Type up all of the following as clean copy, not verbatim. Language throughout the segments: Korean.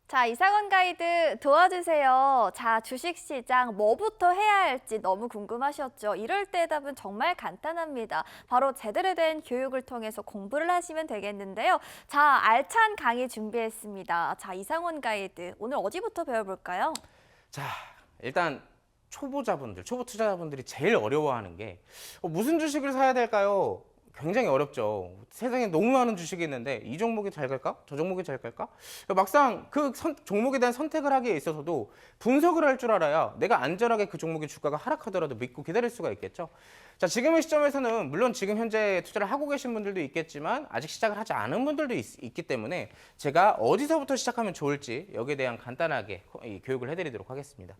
자, 이상원 가이드 도와주세요. 자, 주식시장 뭐부터 해야 할지 너무 궁금하셨죠? 이럴 때 답은 정말 간단합니다. 바로 제대로 된 교육을 통해서 공부를 하시면 되겠는데요. 자, 알찬 강의 준비했습니다. 자, 이상원 가이드, 오늘 어디부터 배워볼까요? 자, 일단 초보자분들, 초보 투자자분들이 제일 어려워하는 게 무슨 주식을 사야 될까요? 굉장히 어렵죠. 세상에 너무 많은 주식이 있는데 이 종목이 잘 갈까? 저 종목이 잘 갈까? 막상 그 종목에 대한 선택을 하기에 있어서도 분석을 할 줄 알아야 내가 안전하게 그 종목의 주가가 하락하더라도 믿고 기다릴 수가 있겠죠. 자, 지금의 시점에서는 물론 지금 현재 투자를 하고 계신 분들도 있겠지만 아직 시작을 하지 않은 분들도 있기 때문에 제가 어디서부터 시작하면 좋을지 여기에 대한 간단하게 이 교육을 해드리도록 하겠습니다.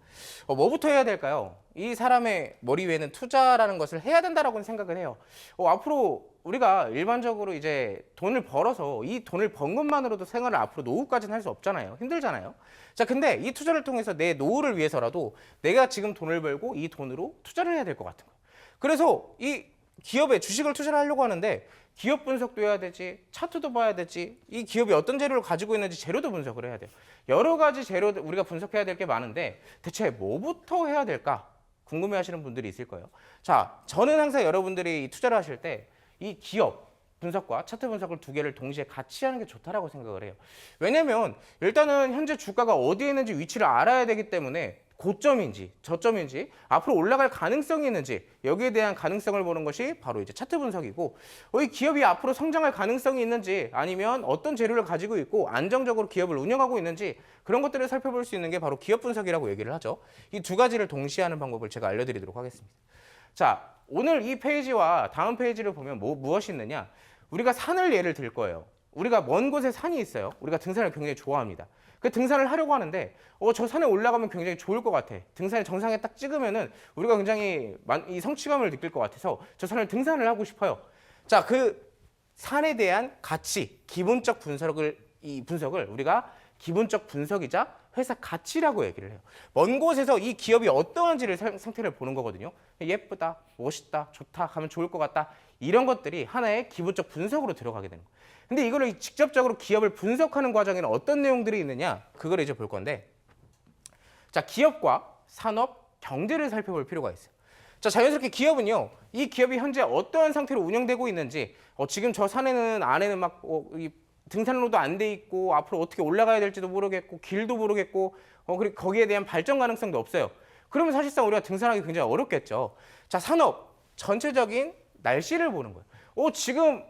뭐부터 해야 될까요? 이 사람의 머리 위에는 투자라는 것을 해야 된다라고 생각을 해요. 앞으로 우리가 일반적으로 이제 돈을 벌어서 이 돈을 번 것만으로도 생활을 앞으로 노후까지는 할 수 없잖아요. 힘들잖아요. 자, 근데 이 투자를 통해서 내 노후를 위해서라도 내가 지금 돈을 벌고 이 돈으로 투자를 해야 될 것 같은 거예요. 그래서 이 기업에 주식을 투자를 하려고 하는데 기업 분석도 해야 되지, 차트도 봐야 되지, 이 기업이 어떤 재료를 가지고 있는지 재료도 분석을 해야 돼요. 여러 가지 재료 우리가 분석해야 될 게 많은데 대체 뭐부터 해야 될까? 궁금해하시는 분들이 있을 거예요. 자, 저는 항상 여러분들이 투자를 하실 때 이 기업 분석과 차트 분석을 두 개를 동시에 같이 하는 게 좋다라고 생각을 해요. 왜냐면 일단은 현재 주가가 어디에 있는지 위치를 알아야 되기 때문에 고점인지 저점인지 앞으로 올라갈 가능성이 있는지 여기에 대한 가능성을 보는 것이 바로 이제 차트 분석이고, 이 기업이 앞으로 성장할 가능성이 있는지 아니면 어떤 재료를 가지고 있고 안정적으로 기업을 운영하고 있는지 그런 것들을 살펴볼 수 있는 게 바로 기업 분석이라고 얘기를 하죠. 이 두 가지를 동시에 하는 방법을 제가 알려드리도록 하겠습니다. 자, 오늘 이 페이지와 다음 페이지를 보면 무엇이 있느냐, 우리가 산을 예를 들 거예요. 우리가 먼 곳에 산이 있어요. 우리가 등산을 굉장히 좋아합니다. 그 등산을 하려고 하는데 저 산에 올라가면 굉장히 좋을 것 같아. 등산의 정상에 딱 찍으면은 우리가 굉장히 이 성취감을 느낄 것 같아서 저 산을 등산을 하고 싶어요. 자, 그 산에 대한 가치, 기본적 분석을 우리가 기본적 분석이자 회사 가치라고 얘기를 해요. 먼 곳에서 이 기업이 어떠한지를 상태를 보는 거거든요. 예쁘다, 멋있다, 좋다, 가면 좋을 것 같다. 이런 것들이 하나의 기본적 분석으로 들어가게 되는 거예요. 근데 이걸 직접적으로 기업을 분석하는 과정에는 어떤 내용들이 있느냐, 그걸 이제 볼 건데, 자, 기업과 산업, 경제를 살펴볼 필요가 있어요. 자, 자연스럽게 기업은요, 이 기업이 현재 어떠한 상태로 운영되고 있는지, 지금 저 산에는 안에는 막 이 등산로도 안 돼 있고 앞으로 어떻게 올라가야 될지도 모르겠고 길도 모르겠고 그리고 거기에 대한 발전 가능성도 없어요. 그러면 사실상 우리가 등산하기 굉장히 어렵겠죠. 자, 산업 전체적인 날씨를 보는 거예요. 지금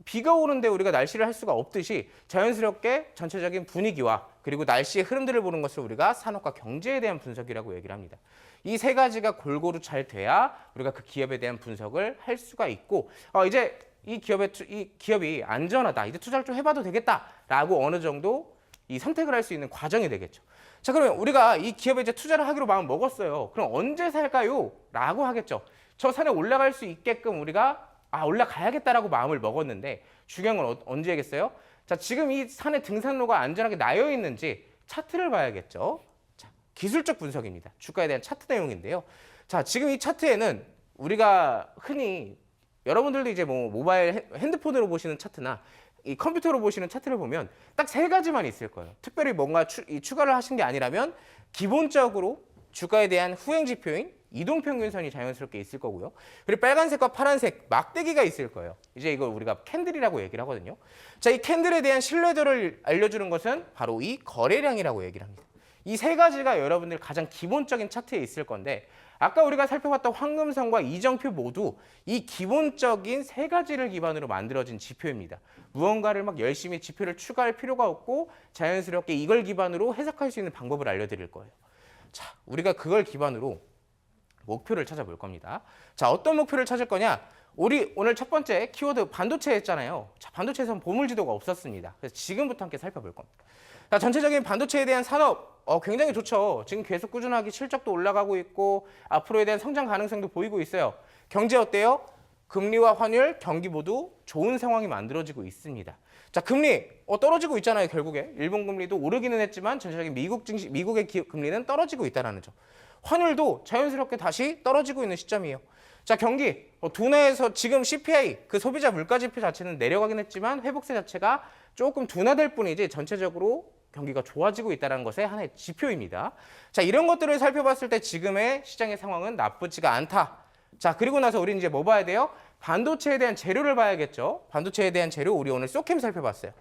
비가 오는데 우리가 날씨를 할 수가 없듯이 자연스럽게 전체적인 분위기와 그리고 날씨의 흐름들을 보는 것을 우리가 산업과 경제에 대한 분석이라고 얘기를 합니다. 이 세 가지가 골고루 잘 돼야 우리가 그 기업에 대한 분석을 할 수가 있고, 이제 이 기업이 안전하다, 이제 투자를 좀 해봐도 되겠다라고 어느 정도 이 선택을 할 수 있는 과정이 되겠죠. 자, 그러면 우리가 이 기업에 이제 투자를 하기로 마음 먹었어요. 그럼 언제 살까요? 라고 하겠죠. 저 산에 올라갈 수 있게끔 우리가 올라가야겠다라고 마음을 먹었는데 중요한 건 언제겠어요? 자, 지금 이 산에 등산로가 안전하게 나여 있는지 차트를 봐야겠죠. 자, 기술적 분석입니다. 주가에 대한 차트 내용인데요. 자, 지금 이 차트에는 우리가 흔히 여러분들도 이제 뭐 모바일 핸드폰으로 보시는 차트나 이 컴퓨터로 보시는 차트를 보면 딱 세 가지만 있을 거예요. 특별히 뭔가 추가를 하신 게 아니라면 기본적으로 주가에 대한 후행 지표인 이동평균선이 자연스럽게 있을 거고요. 그리고 빨간색과 파란색 막대기가 있을 거예요. 이제 이걸 우리가 캔들이라고 얘기를 하거든요. 자, 이 캔들에 대한 신뢰도를 알려주는 것은 바로 이 거래량이라고 얘기를 합니다. 이 세 가지가 여러분들 가장 기본적인 차트에 있을 건데, 아까 우리가 살펴봤던 황금선과 이정표 모두 이 기본적인 세 가지를 기반으로 만들어진 지표입니다. 무언가를 막 열심히 지표를 추가할 필요가 없고 자연스럽게 이걸 기반으로 해석할 수 있는 방법을 알려드릴 거예요. 자, 우리가 그걸 기반으로 목표를 찾아볼 겁니다. 자, 어떤 목표를 찾을 거냐? 우리 오늘 첫 번째 키워드 반도체 했잖아요. 자, 반도체에서는 보물지도가 없었습니다. 그래서 지금부터 함께 살펴볼 겁니다. 자, 전체적인 반도체에 대한 산업 굉장히 좋죠. 지금 계속 꾸준하게 실적도 올라가고 있고 앞으로에 대한 성장 가능성도 보이고 있어요. 경제 어때요? 금리와 환율, 경기 모두 좋은 상황이 만들어지고 있습니다. 자, 금리 떨어지고 있잖아요. 결국에 일본 금리도 오르기는 했지만 전체적인 미국의 금리는 떨어지고 있다는 점. 환율도 자연스럽게 다시 떨어지고 있는 시점이에요. 자, 경기 둔화해서 지금 CPI 그 소비자 물가지표 자체는 내려가긴 했지만 회복세 자체가 조금 둔화될 뿐이지 전체적으로 경기가 좋아지고 있다는 것의 하나의 지표입니다. 자, 이런 것들을 살펴봤을 때 지금의 시장의 상황은 나쁘지가 않다. 자, 그리고 나서 우리는 이제 뭐 봐야 돼요? 반도체에 대한 재료를 봐야겠죠. 반도체에 대한 재료 우리 오늘 소캠 살펴봤어요.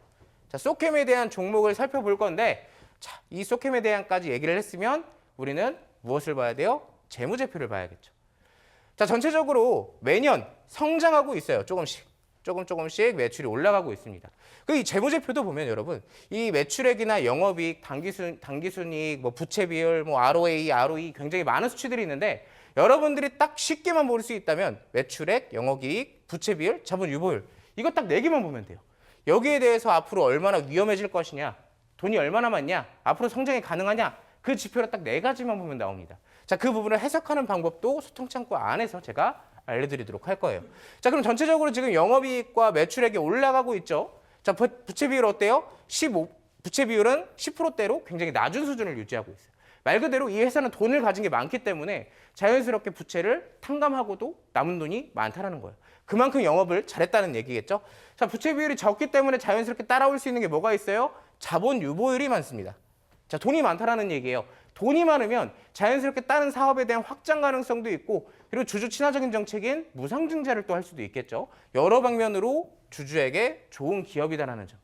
자, 소캠에 대한 종목을 살펴볼 건데 자, 이 소캠에 대한까지 얘기를 했으면 우리는 무엇을 봐야 돼요? 재무제표를 봐야겠죠. 자, 전체적으로 매년 성장하고 있어요. 조금씩 매출이 올라가고 있습니다. 그 이 재무제표도 보면 여러분 이 매출액이나 영업이익, 당기순이익, 뭐 부채 비율, 뭐 ROE 굉장히 많은 수치들이 있는데 여러분들이 딱 쉽게만 볼 수 있다면 매출액, 영업이익, 부채 비율, 자본 유보율 이거 딱 4개만 보면 돼요. 여기에 대해서 앞으로 얼마나 위험해질 것이냐, 돈이 얼마나 많냐, 앞으로 성장이 가능하냐 그 지표를 딱 4가지만 보면 나옵니다. 자, 그 부분을 해석하는 방법도 소통창고 안에서 제가 알려드리도록 할 거예요. 자, 그럼 전체적으로 지금 영업이익과 매출액이 올라가고 있죠. 자, 부채 비율 어때요? 부채 비율은 10%대로 굉장히 낮은 수준을 유지하고 있어요. 말 그대로 이 회사는 돈을 가진 게 많기 때문에 자연스럽게 부채를 탕감하고도 남은 돈이 많다는 거예요. 그만큼 영업을 잘했다는 얘기겠죠. 자, 부채 비율이 적기 때문에 자연스럽게 따라올 수 있는 게 뭐가 있어요? 자본 유보율이 많습니다. 자, 돈이 많다라는 얘기예요. 돈이 많으면 자연스럽게 다른 사업에 대한 확장 가능성도 있고 그리고 주주 친화적인 정책인 무상증자를 또 할 수도 있겠죠. 여러 방면으로 주주에게 좋은 기업이다라는 점.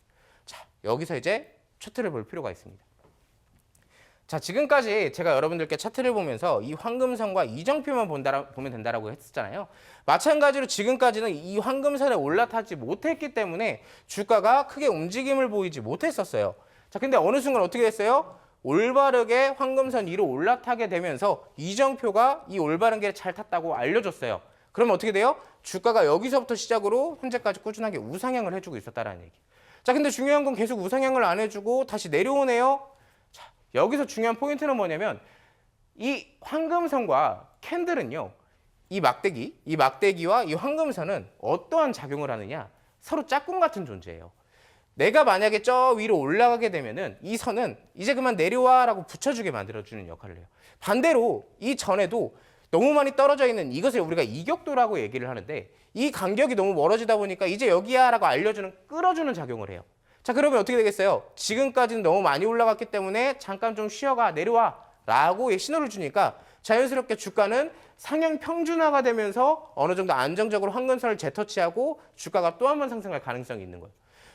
자, 여기서 이제 차트를 볼 필요가 있습니다. 자, 지금까지 제가 여러분들께 차트를 보면서 이 황금선과 이정표만 보면 된다라고 했었잖아요. 마찬가지로 지금까지는 이 황금선에 올라타지 못했기 때문에 주가가 크게 움직임을 보이지 못했었어요. 자, 근데 어느 순간 어떻게 됐어요? 올바르게 황금선 위로 올라타게 되면서 이정표가 이 올바른 길을 잘 탔다고 알려줬어요. 그러면 어떻게 돼요? 주가가 여기서부터 시작으로 현재까지 꾸준하게 우상향을 해주고 있었다는 얘기. 자, 근데 중요한 건 계속 우상향을 안 해주고 다시 내려오네요. 자, 여기서 중요한 포인트는 뭐냐면 이 황금선과 캔들은요. 이 막대기와 이 황금선은 어떠한 작용을 하느냐? 서로 짝꿍 같은 존재예요. 내가 만약에 저 위로 올라가게 되면은 이 선은 이제 그만 내려와라고 붙여주게 만들어주는 역할을 해요. 반대로 이 전에도 너무 많이 떨어져 있는 이것을 우리가 이격도라고 얘기를 하는데 이 간격이 너무 멀어지다 보니까 이제 여기야라고 알려주는 끌어주는 작용을 해요. 자, 그러면 어떻게 되겠어요? 지금까지는 너무 많이 올라갔기 때문에 잠깐 좀 쉬어가 내려와 라고 신호를 주니까 자연스럽게 주가는 상향 평준화가 되면서 어느 정도 안정적으로 황금선을 재터치하고 주가가 또 한 번 상승할 가능성이 있는 거예요.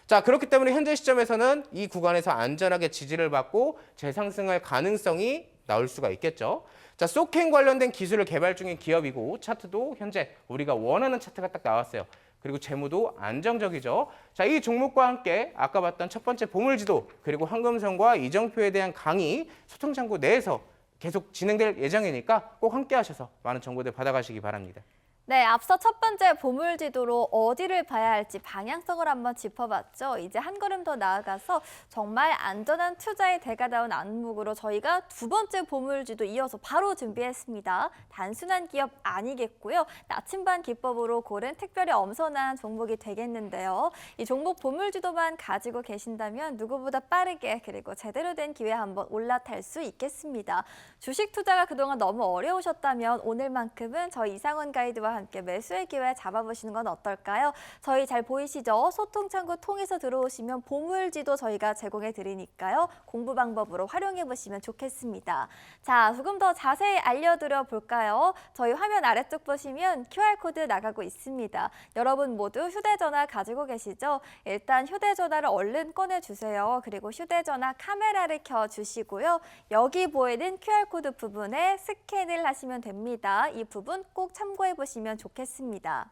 자, 그렇기 때문에 현재 시점에서는 이 구간에서 안전하게 지지를 받고 재상승할 가능성이 나올 수가 있겠죠. 자, 소캠 관련된 기술을 개발 중인 기업이고 차트도 현재 우리가 원하는 차트가 딱 나왔어요. 그리고 재무도 안정적이죠. 자, 이 종목과 함께 아까 봤던 첫 번째 보물지도 그리고 황금선과 이정표에 대한 강의 소통창고 내에서 계속 진행될 예정이니까 꼭 함께 하셔서 많은 정보들 받아가시기 바랍니다. 네, 앞서 첫 번째 보물지도로 어디를 봐야 할지 방향성을 한번 짚어봤죠. 이제 한 걸음 더 나아가서 정말 안전한 투자의 대가다운 안목으로 저희가 두 번째 보물지도 이어서 바로 준비했습니다. 단순한 기업 아니겠고요. 나침반 기법으로 고른 특별히 엄선한 종목이 되겠는데요. 이 종목 보물지도만 가지고 계신다면 누구보다 빠르게 그리고 제대로 된 기회에 한번 올라탈 수 있겠습니다. 주식 투자가 그동안 너무 어려우셨다면 오늘만큼은 저희 이상원 가이드와 함께 매수의 기회 잡아보시는 건 어떨까요? 저희 잘 보이시죠? 소통창구 통해서 들어오시면 보물지도 저희가 제공해 드리니까요. 공부 방법으로 활용해 보시면 좋겠습니다. 자, 조금 더 자세히 알려드려 볼까요? 저희 화면 아래쪽 보시면 QR코드 나가고 있습니다. 여러분 모두 휴대전화 가지고 계시죠? 일단 휴대전화를 얼른 꺼내주세요. 그리고 휴대전화 카메라를 켜주시고요. 여기 보이는 QR코드 부분에 스캔을 하시면 됩니다. 이 부분 꼭 참고해 보시면 좋겠습니다.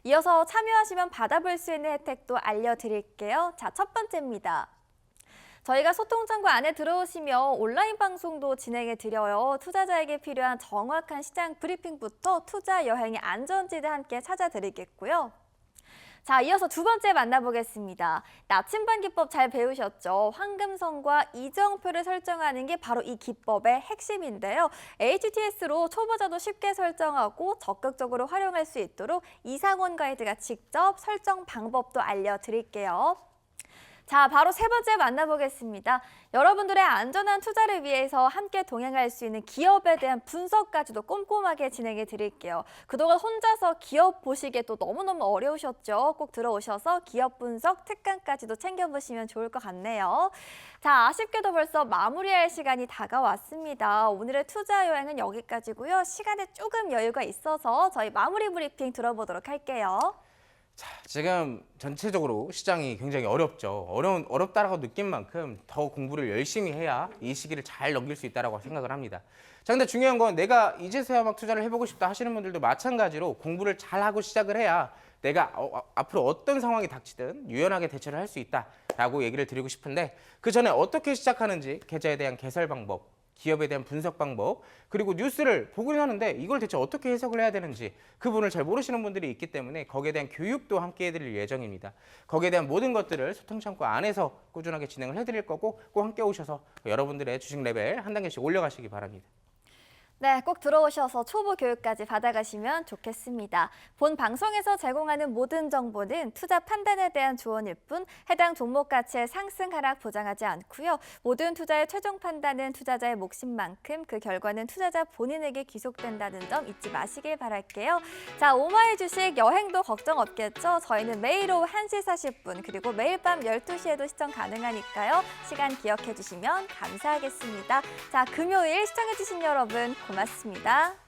이어서 참여하시면 받아볼 수 있는 혜택도 알려드릴게요. 자, 첫 번째입니다. 저희가 소통창구 안에 들어오시면 온라인 방송도 진행해 드려요. 투자자에게 필요한 정확한 시장 브리핑부터 투자 여행의 안전지대 함께 찾아드리겠고요. 자, 이어서 두 번째 만나보겠습니다. 나침반 기법 잘 배우셨죠? 황금선과 이정표를 설정하는 게 바로 이 기법의 핵심인데요. HTS로 초보자도 쉽게 설정하고 적극적으로 활용할 수 있도록 이상원 가이드가 직접 설정 방법도 알려드릴게요. 자, 바로 세 번째 만나보겠습니다. 여러분들의 안전한 투자를 위해서 함께 동행할 수 있는 기업에 대한 분석까지도 꼼꼼하게 진행해 드릴게요. 그동안 혼자서 기업 보시기에도 너무너무 어려우셨죠? 꼭 들어오셔서 기업 분석 특강까지도 챙겨보시면 좋을 것 같네요. 자, 아쉽게도 벌써 마무리할 시간이 다가왔습니다. 오늘의 투자 여행은 여기까지고요. 시간에 조금 여유가 있어서 저희 마무리 브리핑 들어보도록 할게요. 자, 지금 전체적으로 시장이 굉장히 어렵죠. 어렵다라고 느낀 만큼 더 공부를 열심히 해야 이 시기를 잘 넘길 수 있다고 생각을 합니다. 자, 근데 중요한 건 내가 이제서야 막 투자를 해보고 싶다 하시는 분들도 마찬가지로 공부를 잘하고 시작을 해야 내가 앞으로 어떤 상황이 닥치든 유연하게 대처를 할 수 있다라고 얘기를 드리고 싶은데, 그 전에 어떻게 시작하는지, 계좌에 대한 개설 방법, 기업에 대한 분석 방법, 그리고 뉴스를 보긴 하는데 이걸 대체 어떻게 해석을 해야 되는지 그 부분을 잘 모르시는 분들이 있기 때문에 거기에 대한 교육도 함께 해드릴 예정입니다. 거기에 대한 모든 것들을 소통창구 안에서 꾸준하게 진행을 해드릴 거고, 꼭 함께 오셔서 여러분들의 주식 레벨 한 단계씩 올려가시기 바랍니다. 네, 꼭 들어오셔서 초보 교육까지 받아가시면 좋겠습니다. 본 방송에서 제공하는 모든 정보는 투자 판단에 대한 조언일 뿐 해당 종목 가치의 상승 하락 보장하지 않고요. 모든 투자의 최종 판단은 투자자의 몫인 만큼 그 결과는 투자자 본인에게 귀속된다는 점 잊지 마시길 바랄게요. 자, 오마이 주식 여행도 걱정 없겠죠? 저희는 매일 오후 1시 40분 그리고 매일 밤 12시에도 시청 가능하니까요. 시간 기억해 주시면 감사하겠습니다. 자, 금요일 시청해 주신 여러분 고맙습니다.